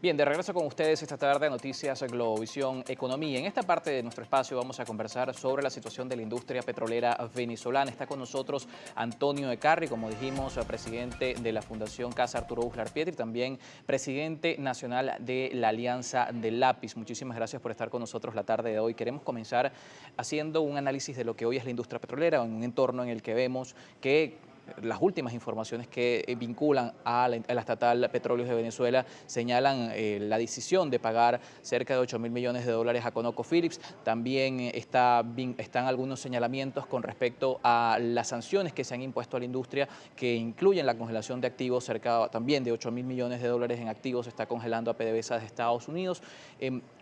Bien, de regreso con ustedes esta tarde a Noticias Globovisión Economía. En esta parte de nuestro espacio vamos a conversar sobre la situación de la industria petrolera venezolana. Está con nosotros Antonio Ecarri, como dijimos, presidente de la Fundación Casa Arturo Uslar Pietri, también presidente nacional de la Alianza del Lápiz. Muchísimas gracias por estar con nosotros la tarde de hoy. Queremos comenzar haciendo un análisis de lo que hoy es la industria petrolera, en un entorno en el que vemos que las últimas informaciones que vinculan a la estatal Petróleos de Venezuela señalan la decisión de pagar cerca de 8.000 millones de dólares a ConocoPhillips. También están algunos señalamientos con respecto a las sanciones que se han impuesto a la industria, que incluyen la congelación de activos, cerca también de 8.000 millones de dólares en activos se está congelando a PDVSA de Estados Unidos.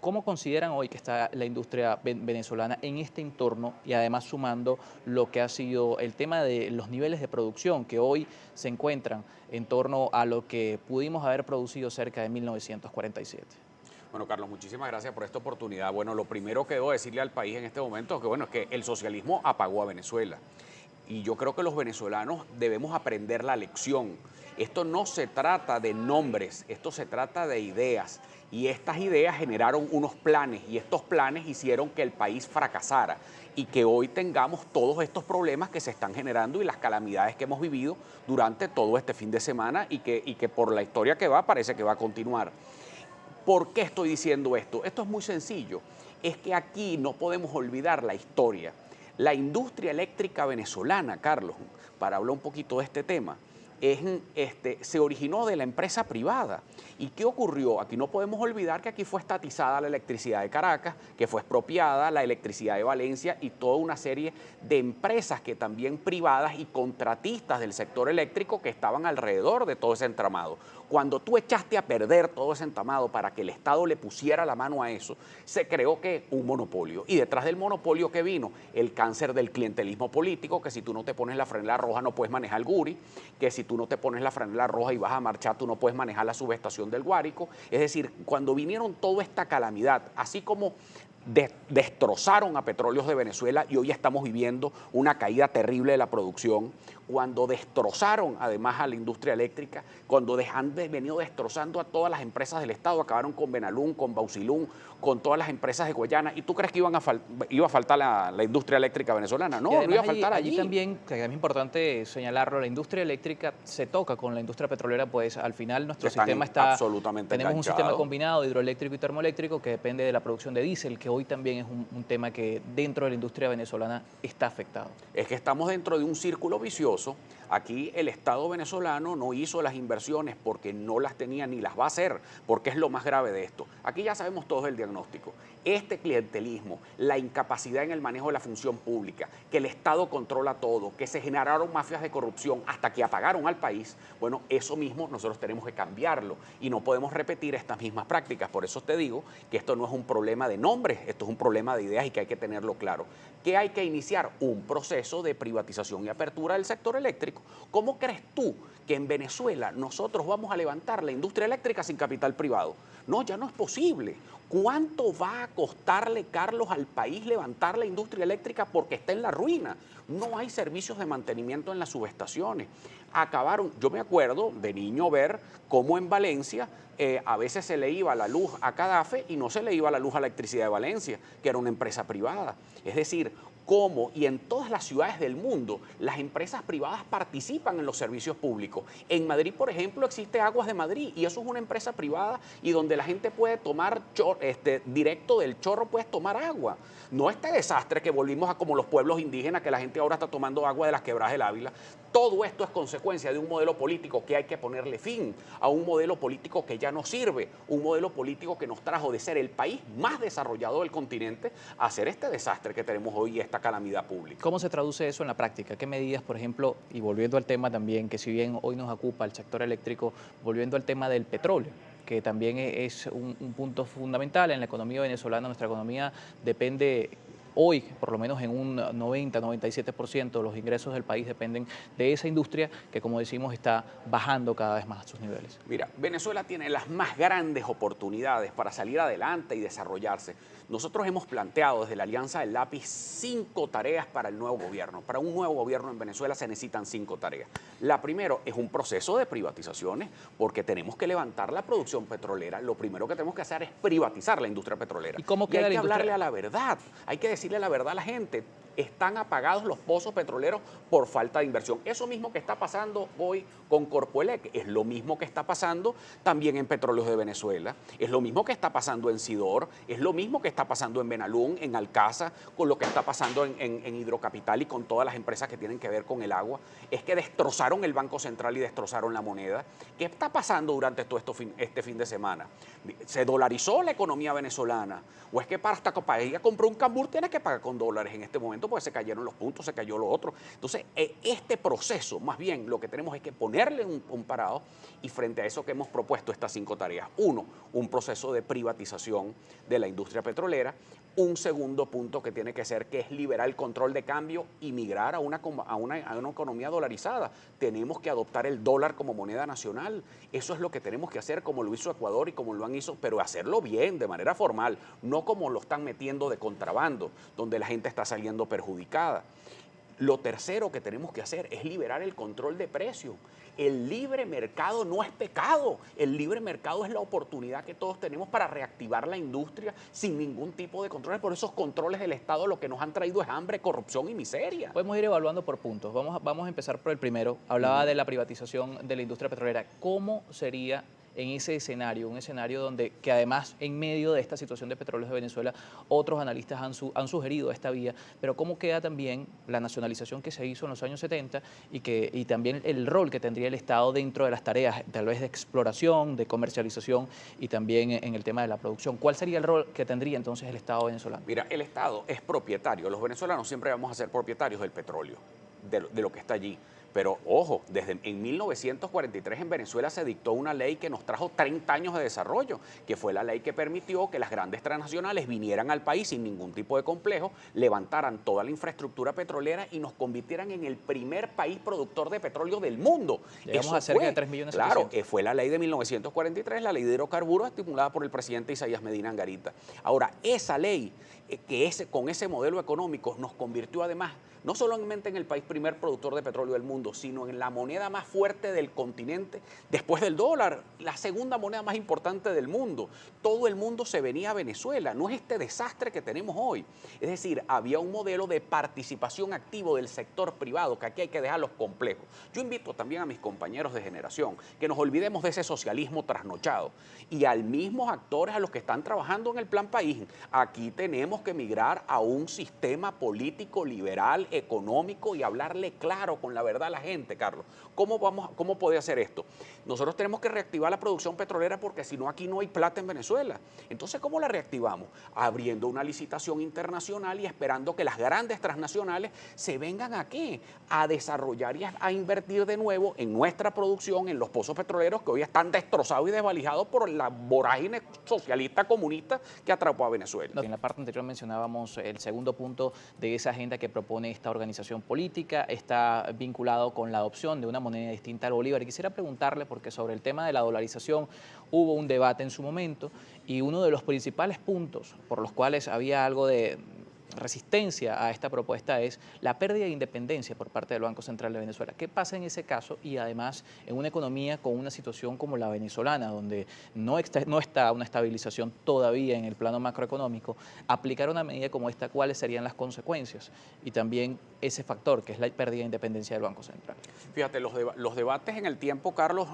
¿Cómo consideran hoy que está la industria venezolana en este entorno y además sumando lo que ha sido el tema de los niveles de producción que hoy se encuentran en torno a lo que pudimos haber producido cerca de 1947? Bueno, Carlos, muchísimas gracias por esta oportunidad. Bueno, lo primero que debo decirle al país en este momento es que el socialismo apagó a Venezuela. Y yo creo que los venezolanos debemos aprender la lección. Esto no se trata de nombres, esto se trata de ideas. Y estas ideas generaron unos planes y estos planes hicieron que el país fracasara y que hoy tengamos todos estos problemas que se están generando y las calamidades que hemos vivido durante todo este fin de semana y que por la historia que va parece que va a continuar. ¿Por qué estoy diciendo esto? Esto es muy sencillo. Es que aquí no podemos olvidar la historia. La industria eléctrica venezolana, Carlos, para hablar un poquito de este tema, se originó de la empresa privada. ¿Y qué ocurrió? Aquí no podemos olvidar que aquí fue estatizada la electricidad de Caracas, que fue expropiada la electricidad de Valencia y toda una serie de empresas que también privadas y contratistas del sector eléctrico que estaban alrededor de todo ese entramado. Cuando tú echaste a perder todo ese entramado para que el Estado le pusiera la mano a eso, se creó que un monopolio. Y detrás del monopolio que vino, el cáncer del clientelismo político, que si tú no te pones la franela roja no puedes manejar el Guri, que si tú no te pones la franela roja y vas a marchar, tú no puedes manejar la subestación del Guárico. Es decir, cuando vinieron toda esta calamidad, así como destrozaron a Petróleos de Venezuela y hoy estamos viviendo una caída terrible de la producción, cuando destrozaron además a la industria eléctrica, cuando han venido destrozando a todas las empresas del Estado, acabaron con Benalún, con Bausilún, con todas las empresas de Guayana. ¿Y tú crees que iba a faltar la industria eléctrica venezolana? No, no iba a faltar allí. También, que es importante señalarlo, la industria eléctrica se toca con la industria petrolera, pues al final nuestro sistema está absolutamente tenemos enganchado. Un sistema combinado hidroeléctrico y termoeléctrico que depende de la producción de diésel, que hoy también es un tema que dentro de la industria venezolana está afectado. Es que estamos dentro de un círculo vicioso. Aquí el Estado venezolano no hizo las inversiones porque no las tenía ni las va a hacer, porque es lo más grave de esto. Aquí ya sabemos todos el diagnóstico. Este clientelismo, la incapacidad en el manejo de la función pública, que el Estado controla todo, que se generaron mafias de corrupción hasta que apagaron al país, bueno, eso mismo nosotros tenemos que cambiarlo y no podemos repetir estas mismas prácticas. Por eso te digo que esto no es un problema de nombres, esto es un problema de ideas y que hay que tenerlo claro. ¿Qué hay que iniciar? Un proceso de privatización y apertura del sector eléctrico. ¿Cómo crees tú que en Venezuela nosotros vamos a levantar la industria eléctrica sin capital privado? No, ya no es posible. ¿Cuánto va a costarle, Carlos, al país levantar la industria eléctrica porque está en la ruina? No hay servicios de mantenimiento en las subestaciones. Acabaron, yo me acuerdo de niño ver cómo en Valencia a veces se le iba la luz a Cadafe y no se le iba la luz a la Electricidad de Valencia, que era una empresa privada. Es decir, cómo y en todas las ciudades del mundo las empresas privadas participan en los servicios públicos. En Madrid, por ejemplo, existe Aguas de Madrid y eso es una empresa privada y donde la gente puede tomar directo del chorro, puedes tomar agua. No este desastre que volvimos a como los pueblos indígenas, que la gente ahora está tomando agua de las quebradas del Ávila. Todo esto es consecuencia de un modelo político que hay que ponerle fin, a un modelo político que ya no sirve, un modelo político que nos trajo de ser el país más desarrollado del continente a ser este desastre que tenemos hoy y esta calamidad pública. ¿Cómo se traduce eso en la práctica? ¿Qué medidas, por ejemplo, y volviendo al tema también, que si bien hoy nos ocupa el sector eléctrico, volviendo al tema del petróleo, que también es un punto fundamental en la economía venezolana? Nuestra economía depende hoy, por lo menos en un 90-97%, los ingresos del país dependen de esa industria que, como decimos, está bajando cada vez más sus niveles. Mira, Venezuela tiene las más grandes oportunidades para salir adelante y desarrollarse. Nosotros hemos planteado desde la Alianza del Lápiz 5 tareas para el nuevo gobierno. Para un nuevo gobierno en Venezuela se necesitan 5 tareas. La primera es un proceso de privatizaciones, porque tenemos que levantar la producción petrolera. Lo primero que tenemos que hacer es privatizar la industria petrolera. ¿Y cómo queda hay la que industria? hablarle a la verdad, hay que decirle la verdad a la gente. Están apagados los pozos petroleros por falta de inversión. Eso mismo que está pasando hoy con Corpoelec es lo mismo que está pasando también en Petróleos de Venezuela, es lo mismo que está pasando en Sidor, es lo mismo que está pasando en Benalún, en Alcázar, con lo que está pasando en Hidrocapital y con todas las empresas que tienen que ver con el agua. Es que destrozaron el Banco Central y destrozaron la moneda. ¿Qué está pasando durante todo este fin de semana? ¿Se dolarizó la economía venezolana? ¿O es que hasta para ella compró un cambur tiene que pagar con dólares en este momento? Pues se cayeron los puntos, se cayó lo otro. Entonces, este proceso, más bien, lo que tenemos es que ponerle un parado, y frente a eso que hemos propuesto estas 5 tareas. Uno, un proceso de privatización de la industria petrolera. Un segundo punto que tiene que ser, que es liberar el control de cambio y migrar a una economía dolarizada. Tenemos que adoptar el dólar como moneda nacional. Eso es lo que tenemos que hacer, como lo hizo Ecuador y como lo han hecho, pero hacerlo bien, de manera formal, no como lo están metiendo de contrabando, donde la gente está saliendo perjudicada. Lo tercero que tenemos que hacer es liberar el control de precios. El libre mercado no es pecado. El libre mercado es la oportunidad que todos tenemos para reactivar la industria sin ningún tipo de controles. Por esos controles del Estado lo que nos han traído es hambre, corrupción y miseria. Podemos ir evaluando por puntos. Vamos a empezar por el primero. Hablaba de la privatización de la industria petrolera. ¿Cómo sería en ese escenario, un escenario donde, que además en medio de esta situación de Petróleos de Venezuela, otros analistas han sugerido esta vía, pero cómo queda también la nacionalización que se hizo en los años 70 y también el rol que tendría el Estado dentro de las tareas, tal vez de exploración, de comercialización y también en el tema de la producción? ¿Cuál sería el rol que tendría entonces el Estado venezolano? Mira, el Estado es propietario. Los venezolanos siempre vamos a ser propietarios del petróleo, de lo que está allí. Pero ojo, desde en 1943 en Venezuela se dictó una ley que nos trajo 30 años de desarrollo, que fue la ley que permitió que las grandes transnacionales vinieran al país sin ningún tipo de complejo, levantaran toda la infraestructura petrolera y nos convirtieran en el primer país productor de petróleo del mundo. Llegamos a cerca de 3 millones. Claro, fue la ley de 1943, la ley de hidrocarburos estimulada por el presidente Isaías Medina Angarita. Ahora, esa ley, con ese modelo económico nos convirtió además no solamente en el país primer productor de petróleo del mundo, sino en la moneda más fuerte del continente, después del dólar, la segunda moneda más importante del mundo. Todo el mundo se venía a Venezuela, no es este desastre que tenemos hoy. Es decir, había un modelo de participación activo del sector privado, que aquí hay que dejarlos complejos. Yo invito también a mis compañeros de generación que nos olvidemos de ese socialismo trasnochado y a los mismos actores a los que están trabajando en el Plan País. Aquí tenemos que migrar a un sistema político liberal, económico, y hablarle claro, con la verdad a la gente, Carlos. ¿Cómo puede hacer esto? Nosotros tenemos que reactivar la producción petrolera, porque si no, aquí no hay plata en Venezuela. Entonces, ¿cómo la reactivamos? Abriendo una licitación internacional y esperando que las grandes transnacionales se vengan aquí a desarrollar y a invertir de nuevo en nuestra producción, en los pozos petroleros que hoy están destrozados y desvalijados por la vorágine socialista comunista que atrapó a Venezuela. En la parte anterior mencionábamos el segundo punto de esa agenda que propone esta organización política, está vinculado con la adopción de una moneda distinta al bolívar. Y quisiera preguntarle, porque sobre el tema de la dolarización hubo un debate en su momento, y uno de los principales puntos por los cuales había algo de resistencia a esta propuesta es la pérdida de independencia por parte del Banco Central de Venezuela. ¿Qué pasa en ese caso? Y además en una economía con una situación como la venezolana, donde no está una estabilización todavía en el plano macroeconómico, aplicar una medida como esta, ¿cuáles serían las consecuencias? Y también ese factor que es la pérdida de independencia del Banco Central. Fíjate, los debates en el tiempo, Carlos,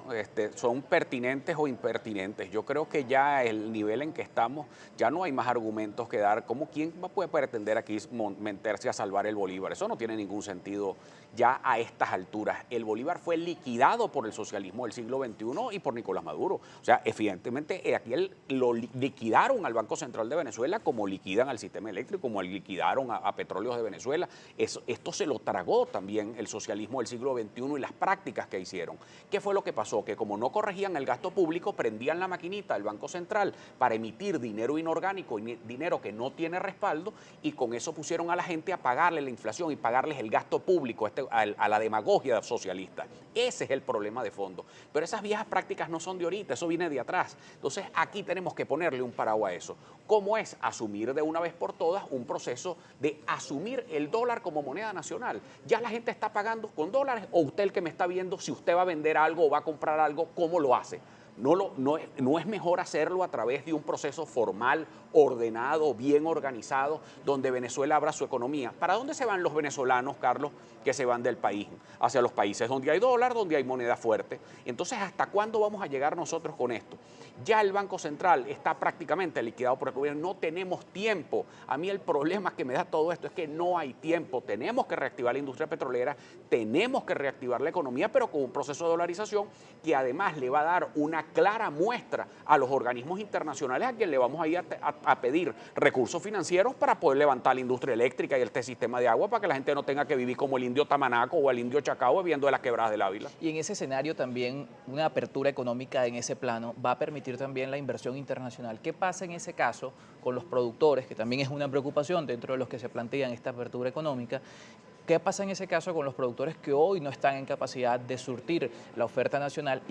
son pertinentes o impertinentes. Yo creo que ya el nivel en que estamos, ya no hay más argumentos que dar. ¿Quién puede pretender aquí meterse a salvar el Bolívar? Eso no tiene ningún sentido ya a estas alturas. El Bolívar fue liquidado por el socialismo del siglo XXI y por Nicolás Maduro. O sea, evidentemente aquí lo liquidaron al Banco Central de Venezuela como liquidan al sistema eléctrico, como liquidaron a Petróleos de Venezuela. Esto se lo tragó también el socialismo del siglo XXI y las prácticas que hicieron. ¿Qué fue lo que pasó? Que como no corregían el gasto público, prendían la maquinita del Banco Central para emitir dinero inorgánico, dinero que no tiene respaldo, y con eso pusieron a la gente a pagarle la inflación y pagarles el gasto público a la demagogia socialista. Ese es el problema de fondo. Pero esas viejas prácticas no son de ahorita, eso viene de atrás. Entonces aquí tenemos que ponerle un paraguas a eso. ¿Cómo es asumir de una vez por todas un proceso de asumir el dólar como moneda nacional? Ya la gente está pagando con dólares, o usted el que me está viendo, si usted va a vender algo o va a comprar algo, ¿cómo lo hace? No es mejor hacerlo a través de un proceso formal, ordenado, bien organizado, donde Venezuela abra su economía. ¿Para dónde se van los venezolanos, Carlos, que se van del país? Hacia los países donde hay dólar, donde hay moneda fuerte. Entonces, ¿hasta cuándo vamos a llegar nosotros con esto? Ya el Banco Central está prácticamente liquidado por el gobierno, no tenemos tiempo. A mí el problema que me da todo esto es que no hay tiempo. Tenemos que reactivar la industria petrolera, tenemos que reactivar la economía, pero con un proceso de dolarización que además le va a dar una clara muestra a los organismos internacionales a quien le vamos a ir a pedir recursos financieros para poder levantar la industria eléctrica y este sistema de agua para que la gente no tenga que vivir como el indio Tamanaco o el indio Chacao bebiendo de las quebradas del Ávila. Y en ese escenario también una apertura económica en ese plano va a permitir también la inversión internacional. ¿Qué pasa en ese caso con los productores, que también es una preocupación dentro de los que se plantean esta apertura económica? ¿Qué pasa en ese caso con los productores que hoy no están en capacidad de surtir la oferta nacional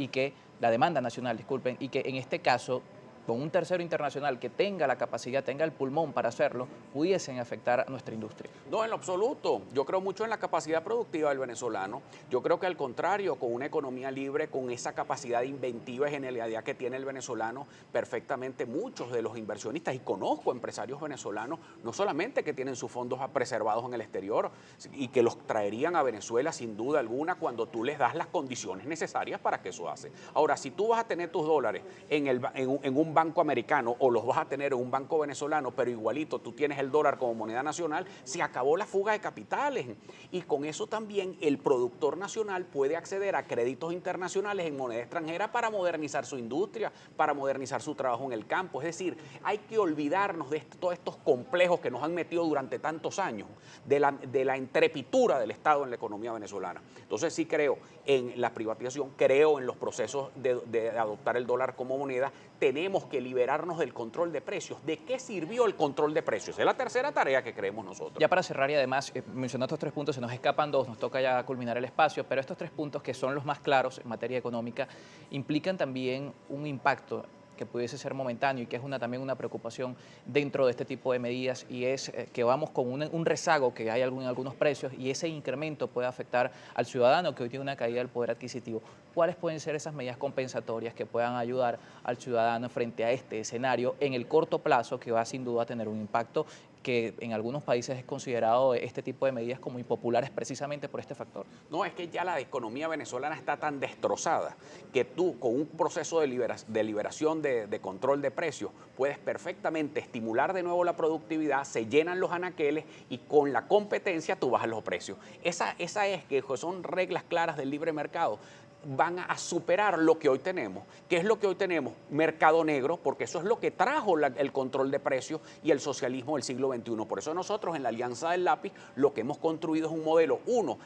la demanda nacional, disculpen, y que en este caso, con un tercero internacional que tenga la capacidad, tenga el pulmón para hacerlo, pudiesen afectar a nuestra industria? No, en lo absoluto. Yo creo mucho en la capacidad productiva del venezolano. Yo creo que al contrario, con una economía libre, con esa capacidad inventiva y genialidad que tiene el venezolano, perfectamente muchos de los inversionistas, y conozco empresarios venezolanos, no solamente que tienen sus fondos preservados en el exterior y que los traerían a Venezuela sin duda alguna cuando tú les das las condiciones necesarias para que eso hace. Ahora, si tú vas a tener tus dólares en un banco americano o los vas a tener en un banco venezolano, pero igualito tú tienes el dólar como moneda nacional, se acabó la fuga de capitales. Y con eso también el productor nacional puede acceder a créditos internacionales en moneda extranjera para modernizar su industria, para modernizar su trabajo en el campo. Es decir, hay que olvidarnos de todos estos complejos que nos han metido durante tantos años, de la entrepitura del Estado en la economía venezolana. Entonces sí creo en la privatización, creo en los procesos de adoptar el dólar como moneda. Tenemos que liberarnos del control de precios. ¿De qué sirvió el control de precios? Es la tercera tarea que creemos nosotros. Ya para cerrar, y además, mencionando estos 3 puntos, se nos escapan 2, nos toca ya culminar el espacio, pero estos 3 puntos que son los más claros en materia económica implican también un impacto que pudiese ser momentáneo y que es también una preocupación dentro de este tipo de medidas, y es que vamos con un rezago que hay en algunos precios, y ese incremento puede afectar al ciudadano que hoy tiene una caída del poder adquisitivo. ¿Cuáles pueden ser esas medidas compensatorias que puedan ayudar al ciudadano frente a este escenario en el corto plazo, que va sin duda a tener un impacto que en algunos países es considerado este tipo de medidas como impopulares precisamente por este factor? No, es que ya la economía venezolana está tan destrozada que tú con un proceso de liberación de control de precios puedes perfectamente estimular de nuevo la productividad, se llenan los anaqueles y con la competencia tú bajas los precios. Esa es que son reglas claras del libre mercado. Van a superar lo que hoy tenemos. ¿Qué es lo que hoy tenemos? Mercado negro, porque eso es lo que trajo el control de precios y el socialismo del siglo XXI. Por eso nosotros en la Alianza del Lápiz lo que hemos construido es un modelo,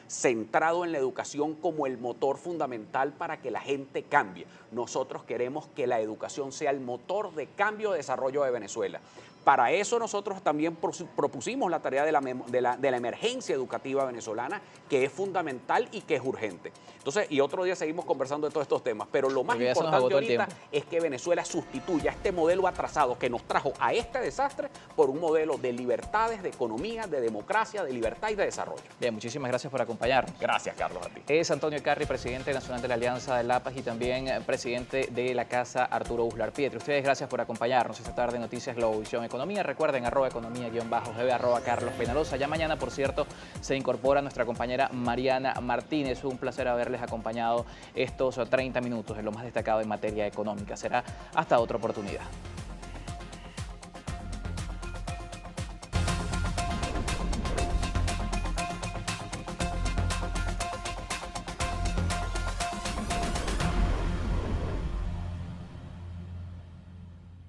centrado en la educación como el motor fundamental para que la gente cambie. Nosotros queremos que la educación sea el motor de cambio y desarrollo de Venezuela. Para eso nosotros también propusimos la tarea de la emergencia educativa venezolana, que es fundamental y que es urgente. Entonces, y otro día seguimos conversando de todos estos temas, pero lo más importante ahorita es que Venezuela sustituya este modelo atrasado que nos trajo a este desastre por un modelo de libertades, de economía, de democracia, de libertad y de desarrollo. Bien, muchísimas gracias por acompañarnos. Gracias, Carlos, a ti. Es Antonio Ecarry, presidente nacional de la Alianza del Lápiz y también presidente de la Casa Arturo Uslar Pietri. Ustedes gracias por acompañarnos esta tarde en Noticias Globovisión Economía. Recuerden, @economía_GB, Carlos Penalosa. Ya mañana, por cierto, se incorpora nuestra compañera Mariana Martínez. Un placer haberles acompañado estos 30 minutos en lo más destacado en materia económica. Será hasta otra oportunidad.